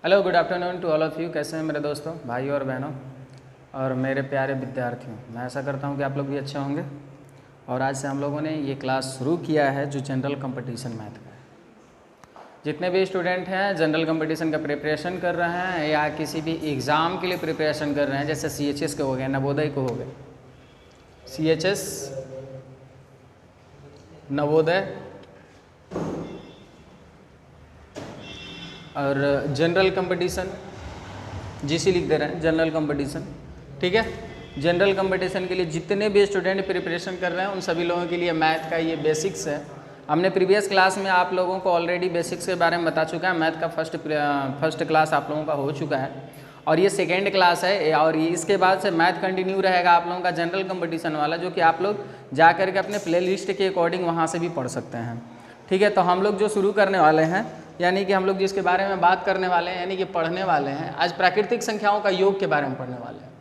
Hello good afternoon to all of you. कैसे हैं मेरे दोस्तों, भाइयों और बहनों और मेरे प्यारे विद्यार्थियों। मैं ऐसा करता हूं कि आप लोग भी अच्छे होंगे। और आज से हम लोगों ने ये क्लास शुरू किया है जो जनरल कंपटीशन मैथ का है। जितने भी स्टूडेंट हैं जनरल कंपटीशन का प्रिपरेशन कर रहे हैं या किसी भी एग्ज़ाम के लिए प्रिपरेशन कर रहे हैं, जैसे CHS के हो गए, नवोदय को हो गए, CHS नवोदय और जनरल कंपटीशन, GC लिख दे रहे हैं, जनरल कंपटीशन। ठीक है, जनरल कंपटीशन के लिए जितने भी स्टूडेंट प्रिपरेशन कर रहे हैं उन सभी लोगों के लिए मैथ का ये बेसिक्स है। हमने प्रीवियस क्लास में आप लोगों को ऑलरेडी बेसिक्स के बारे में बता चुका है। मैथ का फर्स्ट क्लास आप लोगों का हो चुका है और ये सेकेंड क्लास है। और ये इसके बाद से मैथ कंटिन्यू रहेगा आप लोगों का जनरल कंपटीशन वाला, जो कि आप लोग जा कर के अपने प्ले लिस्ट के अकॉर्डिंग वहाँ से भी पढ़ सकते हैं। ठीक है, तो हम लोग जो शुरू करने वाले हैं, यानी कि हम लोग जिसके बारे में बात करने वाले हैं, यानी कि पढ़ने वाले हैं, आज प्राकृतिक संख्याओं का योग के बारे में पढ़ने वाले हैं।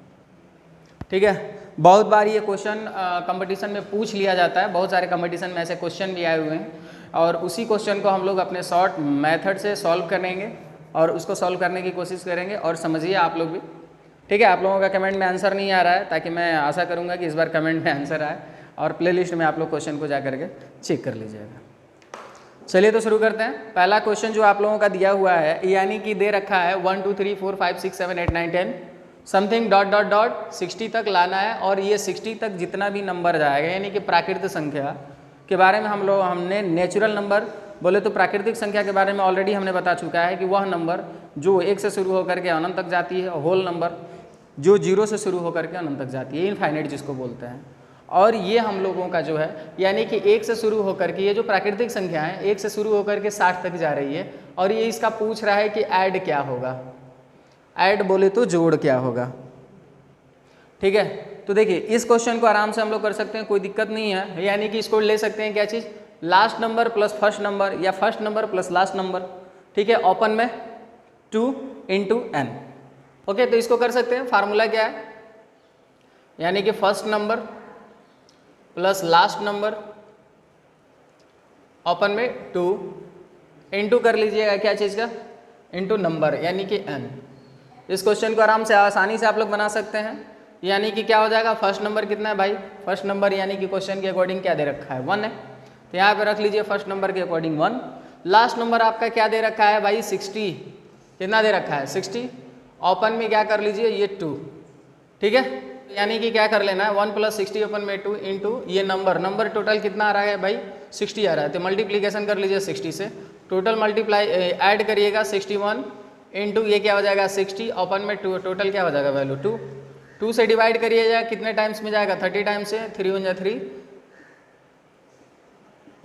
ठीक है, बहुत बार ये क्वेश्चन कंपटीशन में पूछ लिया जाता है, बहुत सारे कंपटीशन में ऐसे क्वेश्चन भी आए हुए हैं और उसी क्वेश्चन को हम लोग अपने शॉर्ट मेथड से सॉल्व करेंगे और उसको सॉल्व करने की कोशिश करेंगे। और समझिए आप लोग भी, ठीक है, आप लोगों का कमेंट में आंसर नहीं आ रहा है, ताकि मैं आशा करूँगा कि इस बार कमेंट में आंसर आए और प्ले लिस्ट में आप लोग क्वेश्चन को जा करके चेक कर लीजिएगा। चलिए तो शुरू करते हैं। पहला क्वेश्चन जो आप लोगों का दिया हुआ है, यानी कि दे रखा है 1 2 3 4 5 6 7 8 9 10 समथिंग डॉट डॉट डॉट 60 तक लाना है। और ये 60 तक जितना भी नंबर जाएगा, यानी कि प्राकृतिक संख्या के बारे में हमने नेचुरल नंबर बोले तो प्राकृतिक संख्या के बारे में ऑलरेडी हमने बता चुका है कि वह नंबर जो 1 से शुरू होकर के अनंत तक जाती है, होल नंबर जो 0 से शुरू होकर के अनंत तक जाती है, इनफाइनाइट जिसको बोलते हैं। और ये हम लोगों का जो है, यानी कि 1 से शुरू होकर के ये जो प्राकृतिक संख्या है 1 से शुरू होकर के 60 तक जा रही है। और ये इसका पूछ रहा है कि ऐड क्या होगा, ऐड बोले तो जोड़ क्या होगा। ठीक है, तो देखिए इस क्वेश्चन को आराम से हम लोग कर सकते हैं, कोई दिक्कत नहीं है। यानी कि इसको ले सकते हैं क्या चीज़, last number plus first number या first number plus last number. ठीक है, ओपन में 2 × n। ओके, तो इसको कर सकते हैं। फार्मूला क्या है, यानी कि first number plus last number open में 2 इंटू कर लीजिएगा क्या चीज़ का, इंटू नंबर यानी कि n। इस क्वेश्चन को आराम से आसानी से आप लोग बना सकते हैं। यानी कि क्या हो जाएगा, फर्स्ट नंबर कितना है भाई, फर्स्ट नंबर यानी कि क्वेश्चन के अकॉर्डिंग क्या दे रखा है, 1 है, तो यहाँ पे रख लीजिए फर्स्ट नंबर के अकॉर्डिंग 1। लास्ट नंबर आपका क्या दे रखा है भाई, 60। कितना दे रखा है, 60। ओपन में क्या कर लीजिए, ये 2। ठीक है, यानी कि क्या कर लेना है, 1 + 60 ओपन में 2 इंटू ये नंबर टोटल कितना आ रहा है भाई, 60 आ रहा है। तो मल्टीप्लीकेशन कर लीजिए 60 से, टोटल मल्टीप्लाई ऐड करिएगा 61 इंटू ये क्या हो जाएगा 60 ओपन में 2, टोटल क्या हो जाएगा वैल्यू 2। 2 से डिवाइड करिएगा कितने टाइम्स में जाएगा, 30 टाइम्स से, 3 × 3,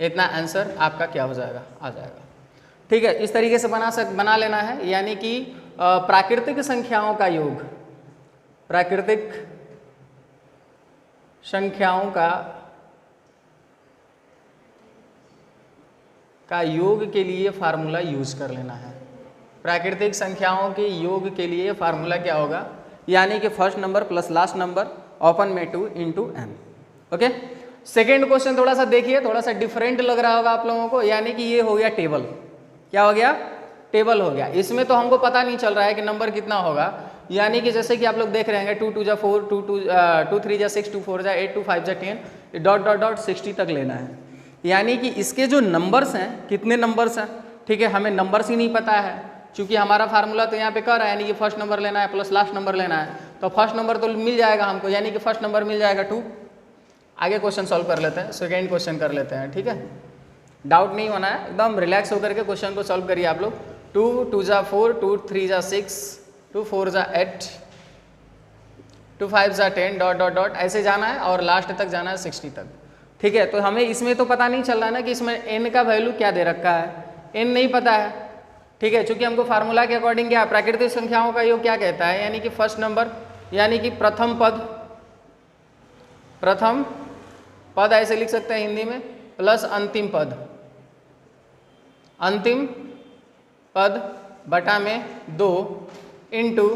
इतना आंसर आपका क्या हो जाएगा, आ जाएगा। ठीक है, इस तरीके से बना लेना है। यानी कि प्राकृतिक संख्याओं का योग, प्राकृतिक संख्याओं का योग के लिए फार्मूला यूज कर लेना है। प्राकृतिक संख्याओं के योग के लिए फार्मूला क्या होगा, यानी कि first number plus last number open में 2 × n। ओके, सेकेंड क्वेश्चन थोड़ा सा देखिए, थोड़ा सा डिफरेंट लग रहा होगा आप लोगों को। यानी कि ये हो गया टेबल, क्या हो गया, टेबल हो गया। इसमें तो हमको पता नहीं चल रहा है कि नंबर कितना होगा। यानी कि जैसे कि आप लोग देख रहे हैं 2 × 2 = 4, 2 × 3 = 6, 2 × 4 = 8, 2 × 5 = 10, डॉट डॉट डॉट 60 तक लेना है। यानी कि इसके जो नंबर्स हैं, कितने नंबर्स हैं, ठीक है, हमें नंबर्स ही नहीं पता है, क्योंकि हमारा फार्मूला तो यहाँ पे कर रहा है, यानी कि फर्स्ट नंबर लेना है प्लस लास्ट नंबर लेना है। तो फर्स्ट नंबर तो मिल जाएगा हमको, यानी कि फर्स्ट नंबर मिल जाएगा 2। आगे क्वेश्चन सॉल्व कर लेते हैं, सेकेंड क्वेश्चन कर लेते हैं। ठीक है, डाउट नहीं होना है, एकदम रिलैक्स होकर के क्वेश्चन को सॉल्व करिए आप लोग। 2 × 2 = 4, 2 × 3 = 6, 2 × 4 = 8, 2 × 5 = 10, डॉट डॉट डॉट ऐसे जाना है और लास्ट तक जाना है 60 तक। ठीक है, तो हमें इसमें तो पता नहीं चल रहा है ना कि इसमें n का वैल्यू क्या दे रखा है, n नहीं पता है। ठीक है, चूंकि हमको फार्मूला के अकॉर्डिंग क्या, प्राकृतिक संख्याओं का योग क्या कहता है, यानी कि फर्स्ट नंबर यानी कि प्रथम पद ऐसे लिख सकते हैं हिंदी में, प्लस अंतिम पद बटा में 2 इंटू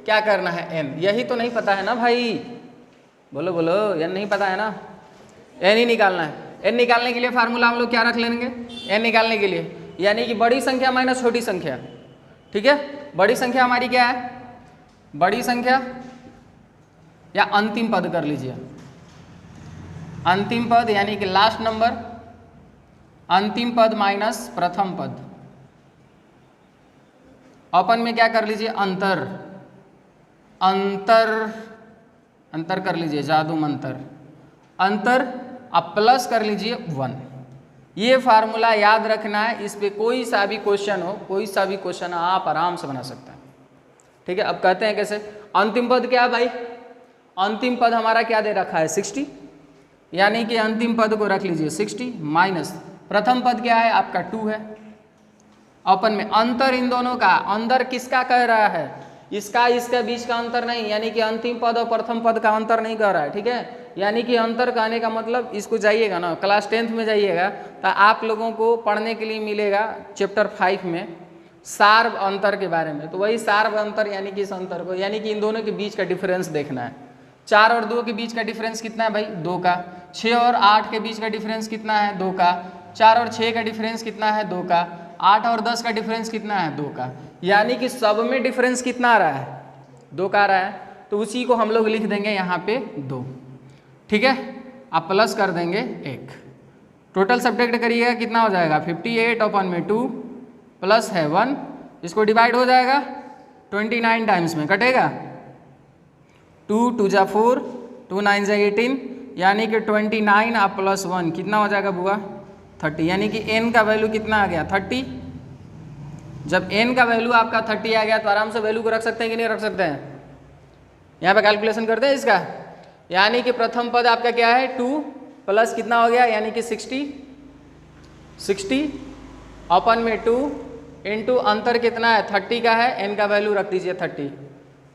क्या करना है n। यही तो नहीं पता है ना भाई, बोलो बोलो, n नहीं पता है ना, n ही निकालना है। n निकालने के लिए फार्मूला हम लोग क्या रख लेंगे, n निकालने के लिए, यानी कि बड़ी संख्या माइनस छोटी संख्या। ठीक है। बड़ी संख्या हमारी क्या है, बड़ी संख्या या अंतिम पद कर लीजिए, अंतिम पद यानी कि लास्ट नंबर, अंतिम पद माइनस प्रथम पद, अपन में क्या कर लीजिए अंतर, अंतर अंतर कर लीजिए, जादू मंतर, अंतर अब प्लस कर लीजिए 1। ये फार्मूला याद रखना है, इस पे कोई सा भी क्वेश्चन हो, कोई सा भी क्वेश्चन आप आराम से बना सकते हैं, ठीक है। अब कहते हैं कैसे, अंतिम पद क्या है भाई, अंतिम पद हमारा क्या दे रखा है 60, यानी कि अंतिम पद को रख लीजिए 60 माइनस प्रथम पद क्या है आपका 2 है। अपन में अंतर इन दोनों का, अंदर किसका कह रहा है, इसका इसके बीच का अंतर नहीं, यानी कि अंतिम पद और प्रथम पद का अंतर नहीं कह रहा है, ठीक है। यानी कि अंतर कहने का मतलब, इसको जाइएगा ना क्लास 10th में जाइएगा तो आप लोगों को पढ़ने के लिए मिलेगा चैप्टर 5 में सार्व अंतर के बारे में। तो वही सार्व अंतर यानी कि इस अंतर को, यानी कि इन दोनों के बीच का डिफरेंस देखना है। 4 और 2 के बीच का डिफरेंस कितना है भाई 2 का, 6 और 8 के बीच का डिफरेंस कितना है 2 का, 4 और 6 का डिफरेंस कितना है 2 का, 8 और 10 का डिफरेंस कितना है 2 का, यानी कि सब में डिफरेंस कितना आ रहा है 2 का आ रहा है। तो उसी को हम लोग लिख देंगे यहाँ पे 2, ठीक है। आप प्लस कर देंगे 1, टोटल सब्ट्रैक्ट करिएगा कितना हो जाएगा 58 अपन में 2 प्लस है 1, इसको डिवाइड हो जाएगा 29 टाइम्स में, कटेगा 2 2 जा 4 2 9 जा 18, यानी कि 29 आप प्लस 1 कितना हो जाएगा बुआ 30, यानी कि n का वैल्यू कितना आ गया 30। जब n का वैल्यू आपका 30 आ गया तो आराम से वैल्यू को रख सकते हैं कि नहीं रख सकते हैं, यहाँ पे कैलकुलेशन करते हैं इसका। यानी कि प्रथम पद आपका क्या है 2 प्लस कितना हो गया, यानी कि 60 अपन में 2 इंटू अंतर कितना है 30 का है, n का वैल्यू रख दीजिए 30,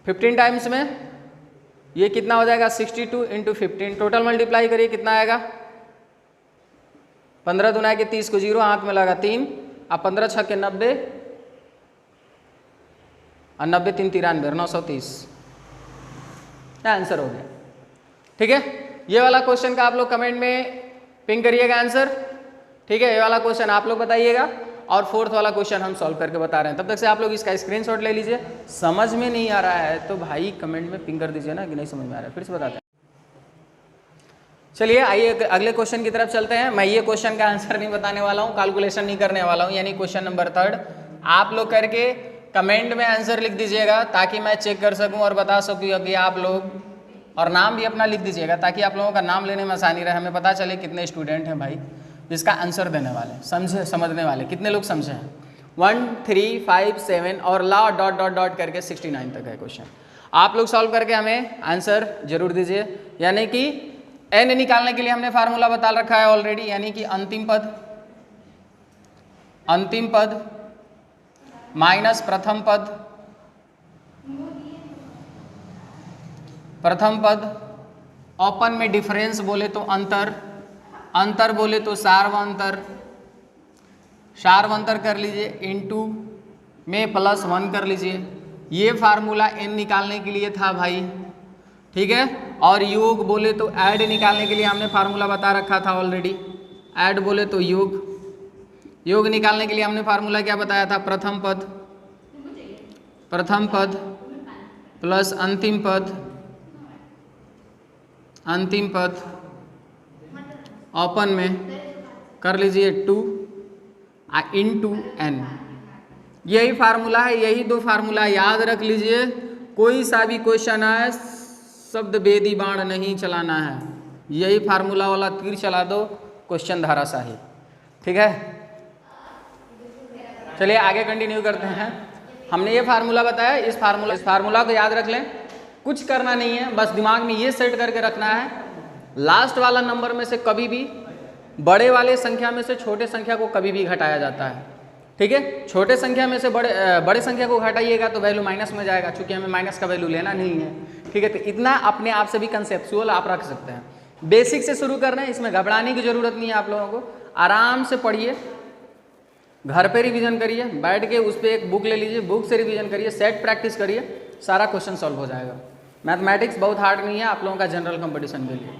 15 टाइम्स में ये कितना हो जाएगा 62 इंटू 15, टोटल मल्टीप्लाई करिए कितना आएगा 15 दुना के 30 को 0 हाथ में लगा 3, अब 15 6 के 90 और 90 3 93 930, आंसर हो गया, ठीक है। ये वाला क्वेश्चन का आप लोग कमेंट में पिंग करिएगा आंसर, ठीक है। ये वाला क्वेश्चन आप लोग बताइएगा और 4th वाला क्वेश्चन हम सॉल्व करके बता रहे हैं। तब तक से आप लोग इसका स्क्रीनशॉट ले लीजिए। समझ में नहीं आ रहा है तो भाई कमेंट में पिंग कर दीजिए ना कि नहीं समझ में आ रहा है, फिर से बताते हैं। चलिए आइए अगले क्वेश्चन की तरफ चलते हैं। मैं ये क्वेश्चन का आंसर नहीं बताने वाला हूँ, कैलकुलेशन नहीं करने वाला हूँ, यानी क्वेश्चन नंबर 3 आप लोग करके कमेंट में आंसर लिख दीजिएगा ताकि मैं चेक कर सकूँ और बता सकूँ कि आप लोग, और नाम भी अपना लिख दीजिएगा ताकि आप लोगों का नाम लेने में आसानी रहे, हमें पता चले कितने स्टूडेंट हैं भाई जिसका आंसर देने वाले, समझे समझने वाले कितने लोग समझे हैं। 1 3 5 7 और ला डॉट डॉट डॉट करके 69 तक है क्वेश्चन। आप लोग सॉल्व करके हमें आंसर जरूर दीजिए। यानी कि n निकालने के लिए हमने फार्मूला बता रखा है ऑलरेडी, यानी कि अंतिम पद माइनस प्रथम पद, ओपन में डिफरेंस बोले तो अंतर बोले तो सार्वंतर कर लीजिए, इनटू में प्लस 1 कर लीजिए। ये फार्मूला n निकालने के लिए था भाई, ठीक है। और योग बोले तो ऐड निकालने के लिए हमने फार्मूला बता रखा था ऑलरेडी, ऐड बोले तो योग निकालने के लिए हमने फार्मूला क्या बताया था, प्रथम पद प्लस अंतिम पद ओपन में कर लीजिए 2 इंटू n। यही फार्मूला है, यही 2 फार्मूला याद रख लीजिए। कोई सा भी क्वेश्चन आए शब्द बेदी बाण नहीं चलाना है, यही फार्मूला वाला तीर चला दो, क्वेश्चन धाराशाही, ठीक है। चलिए आगे कंटिन्यू करते हैं। हमने ये फार्मूला बताया, इस फार्मूला को याद रख लें, कुछ करना नहीं है, बस दिमाग में ये सेट करके रखना है, लास्ट वाला नंबर में से कभी भी बड़े वाले संख्या में से छोटे संख्या को कभी भी घटाया जाता है, ठीक है। छोटे संख्या में से बड़े संख्या को घटाइएगा तो वैल्यू माइनस में जाएगा, क्योंकि हमें माइनस का वैल्यू लेना नहीं है, ठीक है। तो इतना अपने आप से भी कंसेप्चुअल आप रख सकते हैं। बेसिक से शुरू करना है, इसमें घबराने की जरूरत नहीं है। आप लोगों को आराम से पढ़िए, घर पे रिवीजन करिए, बैठ के उस पर एक बुक ले लीजिए, बुक से रिवीजन करिए, सेट प्रैक्टिस करिए, सारा क्वेश्चन सॉल्व हो जाएगा। मैथमेटिक्स बहुत हार्ड नहीं है आप लोगों का जनरल कंपटीशन के लिए,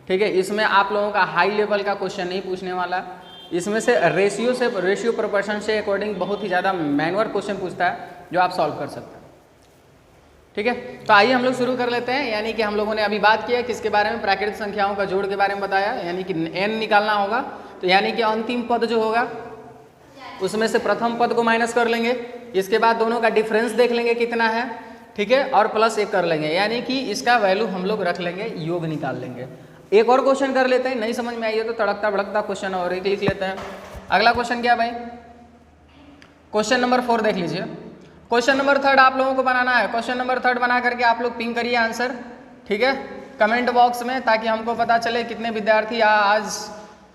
ठीक है। इसमें आप लोगों का हाई लेवल का क्वेश्चन नहीं पूछने वाला, इसमें से रेशियो प्रोपोर्शन से अकॉर्डिंग बहुत ही ज़्यादा मैनुअल क्वेश्चन पूछता है, जो आप सॉल्व कर सकते हैं। ठीक है, तो आइए हम लोग शुरू कर लेते हैं। यानी कि हम लोगों ने अभी बात किया किसके बारे में, प्राकृतिक संख्याओं का जोड़ के बारे में बताया, यानी कि n निकालना होगा। तो यानी कि अंतिम पद जो होगा उसमें से प्रथम पद को माइनस कर लेंगे, इसके बाद दोनों का डिफरेंस देख लेंगे कितना है, ठीक है, और प्लस 1 कर लेंगे, यानी कि इसका वैल्यू हम लोग रख लेंगे, योग निकाल लेंगे। एक और क्वेश्चन कर लेते हैं, नहीं समझ में आई है तो तड़कता भड़कता क्वेश्चन और एक लिख लेते हैं। अगला क्वेश्चन क्या भाई, क्वेश्चन नंबर 4 देख लीजिए। क्वेश्चन नंबर 3 आप लोगों को बनाना है। क्वेश्चन नंबर 3 बना करके आप लोग पिंग करिए आंसर, ठीक है, कमेंट बॉक्स में, ताकि हमको पता चले कितने विद्यार्थी आज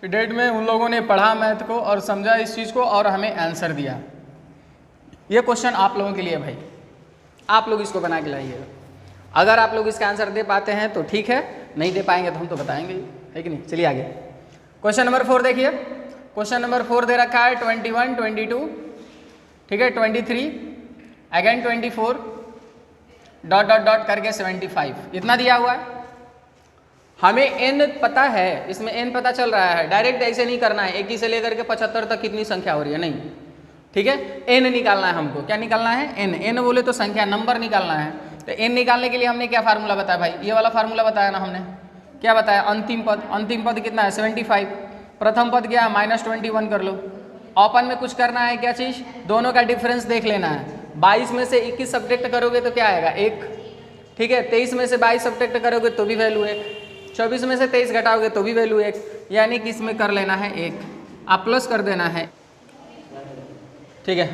डेट में उन लोगों ने पढ़ा मैथ को और समझा इस चीज़ को और हमें आंसर दिया। ये क्वेश्चन आप लोगों के लिए भाई, आप लोग इसको बना के लाइएगा। अगर आप लोग इसका आंसर दे पाते हैं तो ठीक है, नहीं दे पाएंगे तो हम तो बताएंगे ही, है कि नहीं। चलिए आगे क्वेश्चन नंबर 4 देखिए। क्वेश्चन नंबर 4 दे रखा है 21, 22, ठीक है, 23, अगेन 24, डॉट डॉट डॉट करके 75, इतना दिया हुआ है। हमें n पता है, इसमें n पता चल रहा है, डायरेक्ट ऐसे नहीं करना है 21 से लेकर के 75 तक कितनी संख्या हो रही है, नहीं, ठीक है, n निकालना है हमको। क्या निकालना है, n बोले तो संख्या, नंबर निकालना है। तो n निकालने के लिए हमने क्या फार्मूला बताया भाई, ये वाला फार्मूला बताया ना हमने, क्या बताया, अंतिम पद। अंतिम पद कितना है 75, प्रथम पद क्या है -21 कर लो। ओपन में कुछ करना है, क्या चीज़, दोनों का डिफरेंस देख लेना है। 22 में से 21 सब्ट्रैक्ट करोगे तो क्या आएगा, 1, ठीक है, 23 में से 22 सब्ट्रैक्ट करोगे तो भी वैल्यू 1, 24 में से 23 घटाओगे तो भी वैल्यू 1, यानी कि इसमें कर लेना है 1, आप प्लस कर देना है, ठीक है।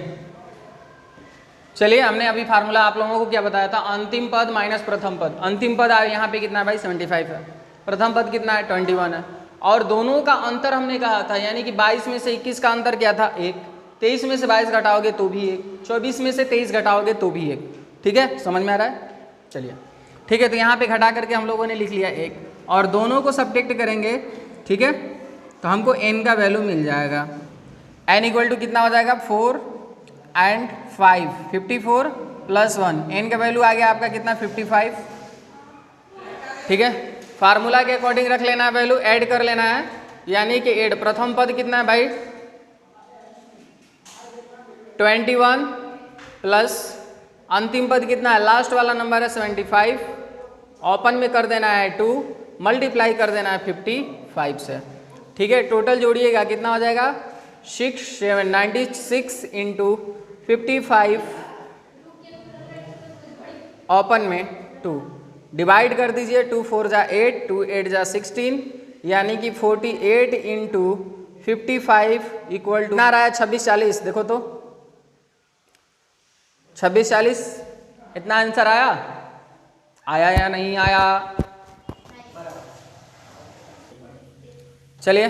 चलिए, हमने अभी फार्मूला आप लोगों को क्या बताया था, अंतिम पद माइनस प्रथम पद। अंतिम पद यहाँ पे कितना है भाई 75 है, प्रथम पद कितना है 21 है, और दोनों का अंतर हमने कहा था, यानी कि 22 में से 21 का अंतर क्या था 1, 23 में से 22 घटाओगे तो भी 1, 24 में से 23 घटाओगे तो भी 1, ठीक है, समझ में आ रहा है। चलिए ठीक है, तो यहाँ पे घटा करके हम लोगों ने लिख लिया 1, और दोनों को सब्ट्रैक्ट करेंगे, ठीक है, तो हमको n का वैल्यू मिल जाएगा। n इक्वल टू कितना हो जाएगा 4 एंड 5, 54 प्लस 1, n का वैल्यू आ गया आपका कितना 55, ठीक है। फार्मूला के अकॉर्डिंग रख लेना है वैल्यू, ऐड कर लेना है, यानी कि ऐड, प्रथम पद कितना है भाई 21 प्लस अंतिम पद कितना है, लास्ट वाला नंबर है 75, ओपन में कर देना है 2, मल्टीप्लाई कर देना है 55 से, ठीक है। टोटल जोड़िएगा कितना हो जाएगा 96 इंटू 55, ओपन में 2, डिवाइड कर दीजिए, 2 4 जा 8, 2 8 जा 16, यानी कि 48 इंटू 55 इक्वल टू कितना रहा है 2640, देखो तो 2640, इतना आंसर आया, आया या नहीं आया। चलिए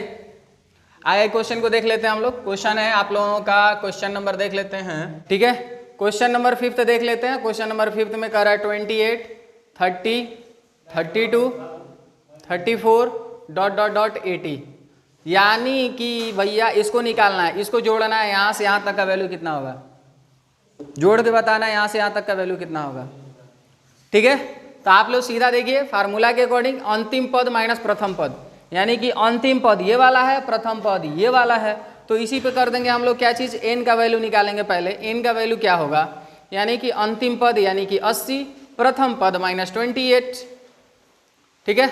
आगे क्वेश्चन को देख लेते हैं हम लोग। क्वेश्चन है आप लोगों का, क्वेश्चन नंबर देख लेते हैं, ठीक है। क्वेश्चन नंबर 5 देख लेते हैं। क्वेश्चन नंबर 5 में कह रहा है 28, 30, 32, 34 डॉट डॉट डॉट 80, यानी कि भैया इसको निकालना है, इसको जोड़ना है, यहाँ से यहाँ तक का वैल्यू कितना होगा, जोड़ के बताना है यहाँ से यहाँ तक का वैल्यू कितना होगा, ठीक है। तो आप लोग सीधा देखिए फार्मूला के अकॉर्डिंग, अंतिम पद माइनस प्रथम पद, यानी कि अंतिम पद ये वाला है, प्रथम पद ये वाला है, तो इसी पे कर देंगे हम लोग क्या चीज़, n का वैल्यू निकालेंगे पहले। n का वैल्यू क्या होगा, यानी कि अंतिम पद यानी कि 80, प्रथम पद माइनस 28, ठीक है,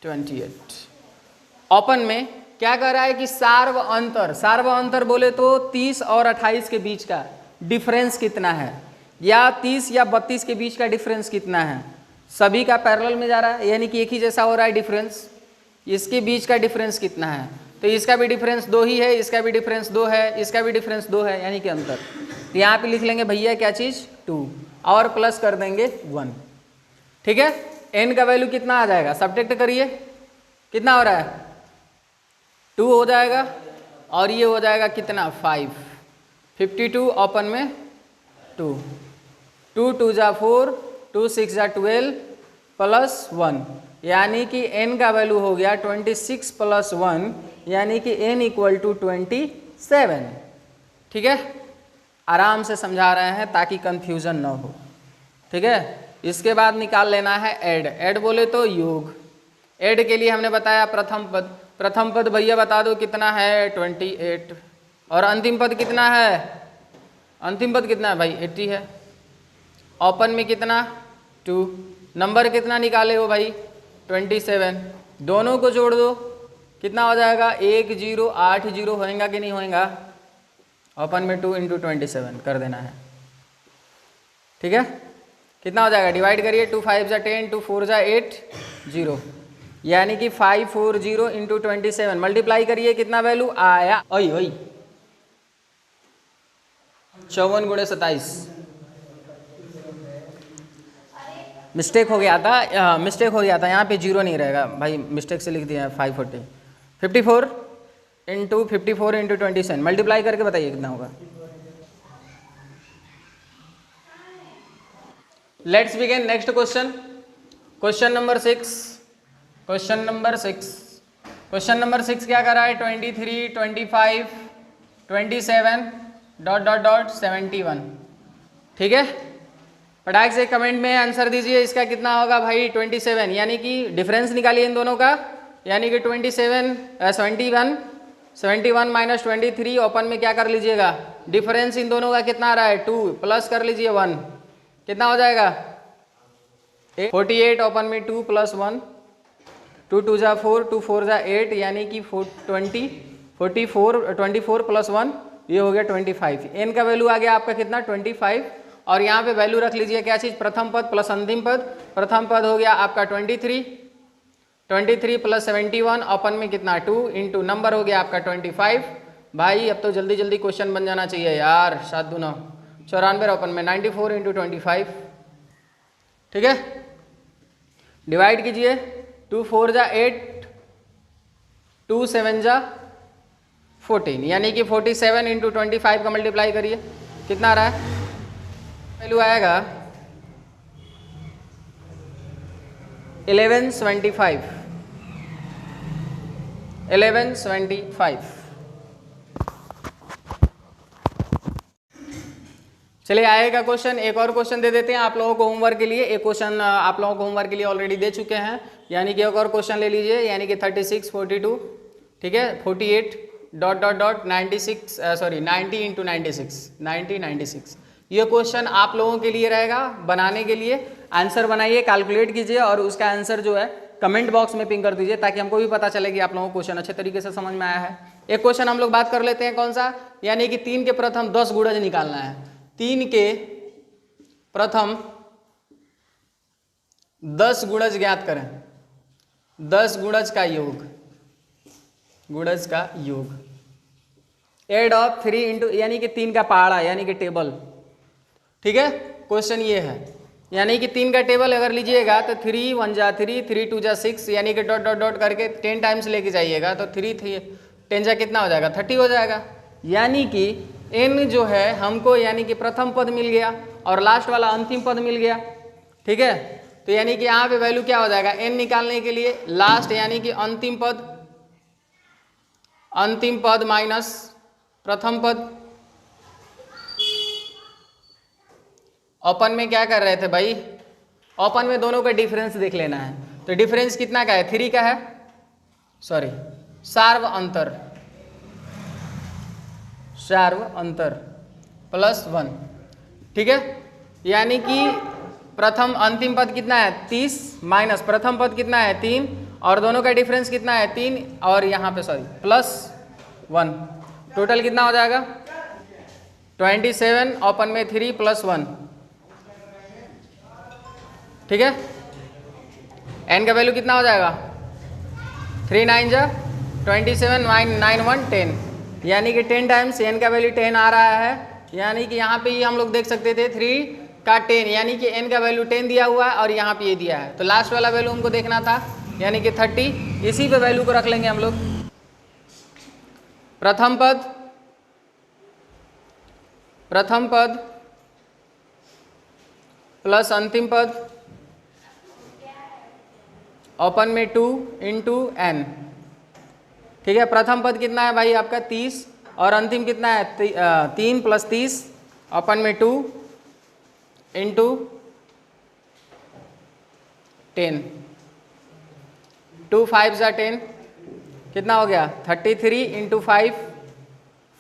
28। ओपन में क्या कर रहा है कि सार्व अंतर, सार्व अंतर बोले तो 30 और 28 के बीच का डिफरेंस कितना है, या 30 या 32 के बीच का डिफरेंस कितना है, सभी का पैरेलल में जा रहा है, यानी कि एक ही जैसा हो रहा है डिफरेंस। इसके बीच का डिफरेंस कितना है, तो इसका भी डिफरेंस 2 ही है, इसका भी डिफरेंस 2 है, इसका भी डिफरेंस 2 है, यानी कि अंतर। तो यहाँ पे लिख लेंगे भैया क्या चीज़ 2, और प्लस कर देंगे 1, ठीक है। n का वैल्यू कितना आ जाएगा, सब्ट्रैक्ट करिए, कितना हो रहा है 2 हो जाएगा, और ये हो जाएगा कितना 5, 52 ओपन में 2, 2 2 जा 4, 2 6 जा 12 प्लस 1, यानी कि n का वैल्यू हो गया 26 प्लस 1, यानी कि n इक्वल टू 27, ठीक है। आराम से समझा रहे हैं ताकि कंफ्यूजन ना हो, ठीक है। इसके बाद निकाल लेना है ऐड, ऐड बोले तो योग। ऐड के लिए हमने बताया प्रथम पद, प्रथम पद भैया बता दो कितना है 28, और अंतिम पद कितना है अंतिम पद कितना है भाई 80 है। ओपन में कितना 2, नंबर कितना निकाले हो भाई 27, दोनों को जोड़ दो कितना हो जाएगा 1 0 8 0 होएगा कि नहीं होएगा। ओपन में 2 × 27 कर देना है, ठीक है। कितना हो जाएगा डिवाइड करिए, 2 5 जा 10, 2 4 जा 8 0, यानी कि 540 × 27 मल्टीप्लाई करिए कितना वैल्यू आया, वही 54 × 27। मिस्टेक हो गया था, यहाँ पे जीरो नहीं रहेगा भाई, मिस्टेक से लिख दिया है 540। 54 × 54 × 27 मल्टीप्लाई करके बताइए कितना होगा। Let's begin next question. Question number 6 क्या कर रहा है 23 25 27 ... 71, ठीक है। फटाक से कमेंट में आंसर दीजिए इसका कितना होगा भाई 27, यानी कि डिफरेंस निकालिए इन दोनों का, यानी कि 71 माइनस 23, ओपन में क्या कर लीजिएगा डिफरेंस इन दोनों का कितना आ रहा है 2, प्लस कर लीजिए 1, कितना हो जाएगा 48, ओपन में 2 + 1, 2 2 जा 4, 2 4 जा 8, यानी कि 24 + 1 ये हो गया 25। एन का वैल्यू आ गया आपका कितना 25, और यहाँ पे वैल्यू रख लीजिए क्या चीज़ प्रथम पद प्लस अंतिम पद। प्रथम पद हो गया आपका 23 + 71, ओपन में कितना 2 × नंबर हो गया आपका 25। भाई अब तो जल्दी जल्दी क्वेश्चन बन जाना चाहिए यार, 7 2 9 94, ओपन में 94 × 25, ठीक है। डिवाइड कीजिए, 2 4 जा 8, 2 7 जा 14, यानी कि 47 × 25 का मल्टीप्लाई करिए कितना आ रहा है, वैल्यू आएगा 1175। चलिए आएगा क्वेश्चन, एक और क्वेश्चन दे देते हैं आप लोगों को होमवर्क के लिए। एक क्वेश्चन आप लोगों को होमवर्क के लिए ऑलरेडी दे चुके हैं, यानी कि एक और क्वेश्चन ले लीजिए, यानी कि 36 42, ठीक है 48 ... 96 सॉरी 90 × 96। ये क्वेश्चन आप लोगों के लिए रहेगा बनाने के लिए। आंसर बनाइए, कैलकुलेट कीजिए और उसका आंसर जो है कमेंट बॉक्स में पिंग कर दीजिए, ताकि हमको भी पता चले कि आप लोगों को क्वेश्चन अच्छे तरीके से समझ में आया है। एक क्वेश्चन हम लोग बात कर लेते हैं कौन सा, यानी कि 3 के प्रथम 10 गुणज निकालना है। 3 के प्रथम 10 गुणज ज्ञात करें, 10 गुणज का योग, एड ऑफ 3 × यानी कि 3 का पहाड़ा, यानी कि टेबल, ठीक है। क्वेश्चन ये है, यानी कि 3 का टेबल अगर लीजिएगा तो 3 1 जा 3, 3 2 जा 6, यानी कि ... करके 10 टाइम्स लेके जाइएगा तो 3 10 जा कितना हो जाएगा 30 हो जाएगा। यानी कि n जो है हमको, यानी कि प्रथम पद मिल गया और लास्ट वाला अंतिम पद मिल गया, ठीक है। तो यानी कि यहाँ पे वैल्यू क्या हो जाएगा n निकालने के लिए लास्ट, यानी कि अंतिम पद माइनस प्रथम पद। ओपन में क्या कर रहे थे भाई, ओपन में दोनों का डिफरेंस देख लेना है। तो डिफरेंस कितना का है 3 का है, सॉरी सार्व अंतर +1, ठीक है। यानी कि प्रथम अंतिम पद कितना है 30 माइनस प्रथम पद कितना है 3, और दोनों का डिफरेंस कितना है 3, और यहाँ पे सॉरी +1, टोटल कितना हो जाएगा 27, ओपन में 3 + 1, ठीक है। n का वैल्यू कितना हो जाएगा 3 9 जा 27, 9 1 10, यानी कि 10 टाइम्स n का वैल्यू 10 आ रहा है। यानी कि यहाँ पे ही हम लोग देख सकते थे 3 का 10, यानी कि n का वैल्यू 10 दिया हुआ है और यहाँ पे ये दिया है, तो लास्ट वाला वैल्यू हमको देखना था, यानी कि 30। इसी पे वैल्यू को रख लेंगे हम लोग। प्रथम पद प्लस अंतिम पद, ओपन में 2 × n, ठीक है। प्रथम पद कितना है भाई आपका 30, और अंतिम कितना है 3 + 30, ओपन में 2 × 10, 2 5 जा 10, कितना हो गया 33 × 5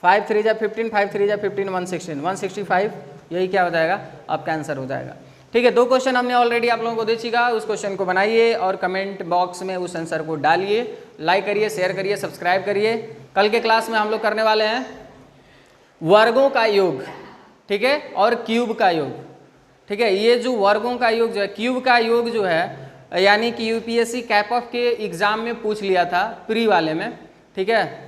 5 3 जा 15, 5 3 जा 15, 116, 165, यही क्या हो जाएगा आपका आंसर हो जाएगा। ठीक है, 2 क्वेश्चन हमने ऑलरेडी आप लोगों को दे चुका, उस क्वेश्चन को बनाइए और कमेंट बॉक्स में उस आंसर को डालिए, लाइक करिए, शेयर करिए, सब्सक्राइब करिए। कल के क्लास में हम लोग करने वाले हैं वर्गों का योग, ठीक है, और क्यूब का योग। ठीक है, ये जो वर्गों का योग जो है, क्यूब का योग जो है, यानी कि यूपीएससी कैप ऑफ के एग्जाम में पूछ लिया था प्री वाले में। ठीक है,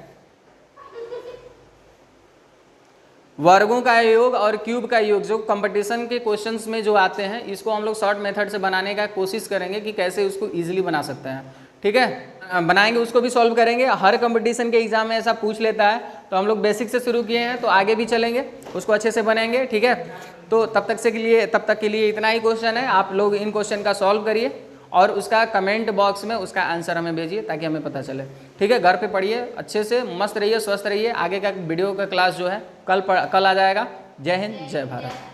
वर्गों का योग और क्यूब का योग जो कंपटीशन के क्वेश्चंस में जो आते हैं, इसको हम लोग शॉर्ट मेथड से बनाने का कोशिश करेंगे कि कैसे उसको इजीली बना सकते हैं। ठीक है, बनाएंगे, उसको भी सॉल्व करेंगे। हर कंपटीशन के एग्जाम में ऐसा पूछ लेता है, तो हम लोग बेसिक से शुरू किए हैं, तो आगे भी चलेंगे, उसको अच्छे से बनाएंगे। ठीक है, तो तब तक के लिए इतना ही क्वेश्चन है। आप लोग इन क्वेश्चन का सॉल्व करिए और उसका कमेंट बॉक्स में उसका आंसर हमें भेजिए ताकि हमें पता चले। ठीक है, घर पे पढ़िए, अच्छे से मस्त रहिए, स्वस्थ रहिए। आगे का वीडियो का क्लास जो है कल आ जाएगा। जय हिंद, जय भारत।